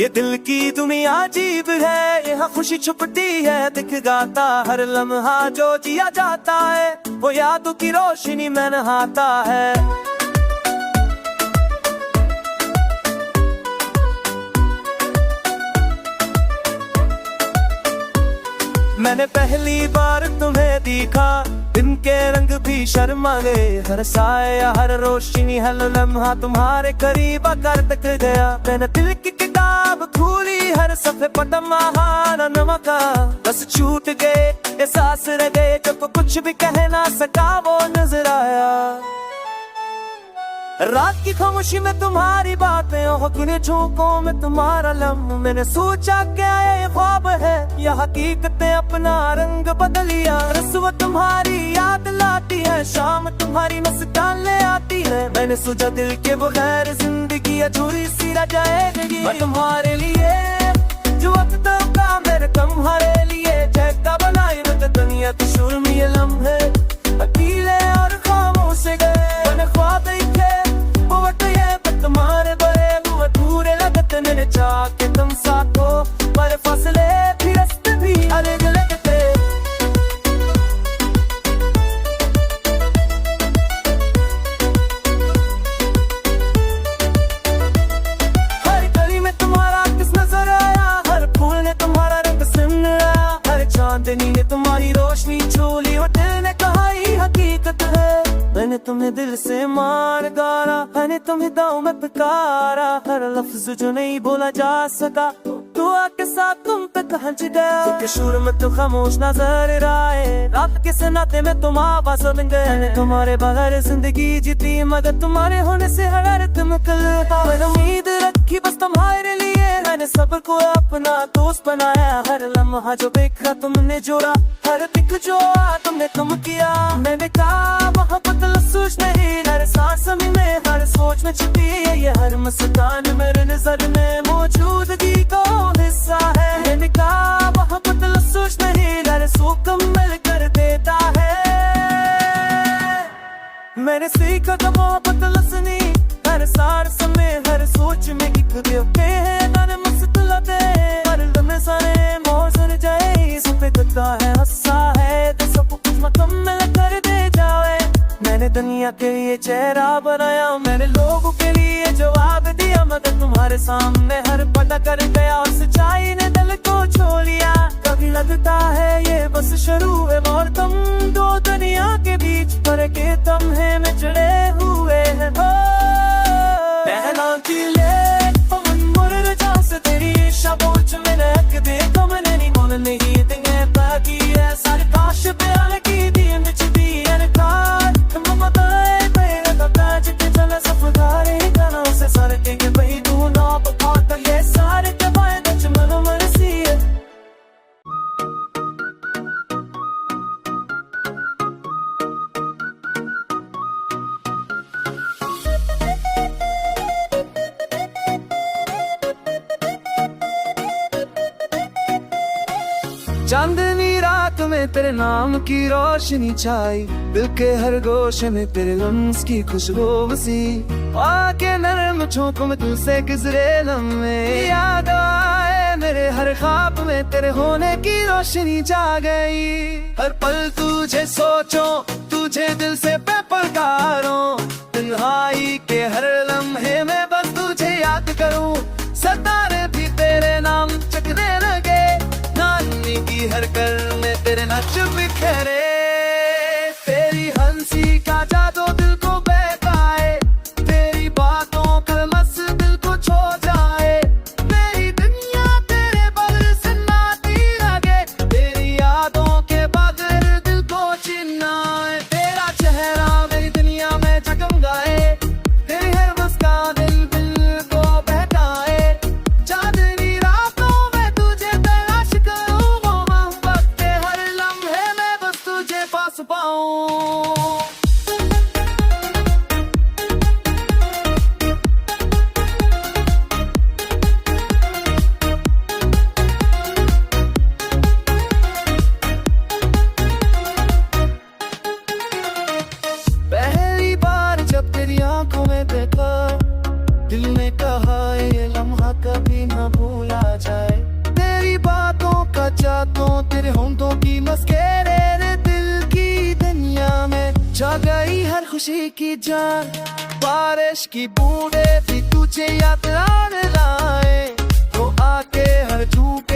ये दिल की दुनिया अजीब है, यहाँ खुशी छुपती है, दिख गाता हर लम्हा जो जिया जाता है, वो यादों की रोशनी में नहाता है। मैंने पहली बार तुम्हें देखा, दिन के रंग भी शर्मा गए, हर साया हर रोशनी हर लम्हा तुम्हारे करीब आकर तक गया। मैंने दिल की किताब खोली, हर सफ़े पढ़ा महाना नमका, बस छूट गए एहसास रह गए, जब कुछ भी कह ना सका वो नजर आया। रात की खामोशी में तुम्हारी बातें, हुक्म झोंकों में तुम्हारा लम्हा, मैंने सोचा क्या ये ख्वाब है या हकीकतें अपना रंग बदलिया। रस्वा तुम्हारी याद लाती है, शाम तुम्हारी मुस्कान ले आती है, मैंने सोचा दिल के बगैर जिंदगी अधूरी सी रह जाएगी। मैं तुम्हारे लिए जो वक्त का मेरे तुम्हारे लिए जगह बनाई, मैं दुनिया की शुरू में ये लम्हे अकेले और खामोश से गए। मैंने ख्वाब देखे तुम्हारे बड़े वो अधूरे लगते, मैंने चाह के तुम साथ हो, पर फसले भी रास्ते भी अलग लगते। हर गली में तुम्हारा किस नजर आया, हर फूल ने तुम्हारा रंग सुनाया, हर चांदनी ने तुम्हारी रोशनी छोली, और दिल ने कहा ये हकीकत है। मैंने तुम्हें दिल से मार गारा, मैंने तुम्हें दाव में पुकारा, हर लफ्ज जो नहीं बोला जा सका दुआ के साथ तुम तक पहुंच गया। के शोर में तो खामोश नजर आए, रात के सन्नाटे में तुम आवाज बन गए, तुम्हारे बगैर जिंदगी जीती मगर तुम्हारे होने से हरारत मुकल। मैंने उम्मीद रखी बस तुम्हारे लिए, मैंने सब्र को अपना दोस्त बनाया, हर लम्हा जो देखा तुमने जोड़ा, हर दिख जो तुमने तुम किया। मैंने कहा मोहब्बत लफ्ज़ नहीं, हर सांस में हर सोच में छुपी है, ये हर मुस्कान मेरे नजर में मौजूदगी का हिस्सा है। मैंने कहा मोहब्बत लफ्ज़ नहीं, हर मुकम्मल कर देता है। मैंने सीखा था मोहब्बत लफ्ज़ नहीं, हर सार समय हर सोच में एक होते हैं ताने मसतलते, हर लम्हे सारे मोर सुन जाए, सब पे दिखता है हंसा है तो सब कुछ मुकम्मल कर दे जाए। मैंने दुनिया के लिए चेहरा बनाया, मैंने लोगों के लिए जवाब दिया, मगर तुम्हारे सामने हर पता कर गया, और सच्चाई ने दिल को छो लिया। कभी लगता है ये बस शुरू है और तुम दो दुनिया के बीच फर्क के तमहे में चढ़े हुए हैं। पहला दिले पवन मुर जा से तेरी शाबोच में लग दे, तुम नहीं बोल नहीं देंगे बाकी है सारे काश पे आने की दिन चिदी अनकार तुम बताए तेरे का ताज के चला सफगारे गाना से सारे के भाई तू ना पता ये सारे के बाय दच मन मरसी है। चांदनी रात में तेरे नाम की रोशनी छाई, दिल के हर गोशे में तेरे लम्स की खुशबू बसी, आके नरम झोंकों में तुझसे गुजरे लम्हे याद आए, मेरे हर ख्वाब में तेरे होने की रोशनी जा गई। हर पल तुझे सोचो, तुझे दिल से पुकारो, तन्हाई के हर लम्हे में बस तुझे याद करूं, सितारे भी तेरे नाम चकने लगे, नानी की हर कर में तेरे नक्श बिखरे, तेरी हंसी का जादू दिल को बहकाए, तेरी बातों का मस दिल को छो जाए, मेरी दुनिया तेरे बगैर सन्नाटी लगे, तेरी यादों के बगैर दिल को चिन्हाए, तेरा चेहरा मेरी दुनिया में जगमगाए, तेरी हर मुस्कान दिल दिल को बहकाए, चांदनी रातों में तुझे तलाश करूं, मोहब्बत के हर लम्हे में बस तुझे पास पाऊं। पहली बार जब तेरी आंखों में देखा, दिल ने कहा ये लम्हा कभी ना भूल खुशी की जान, बारिश की बूंदे भी तुझे याद आने लाए, तो आके हर धूप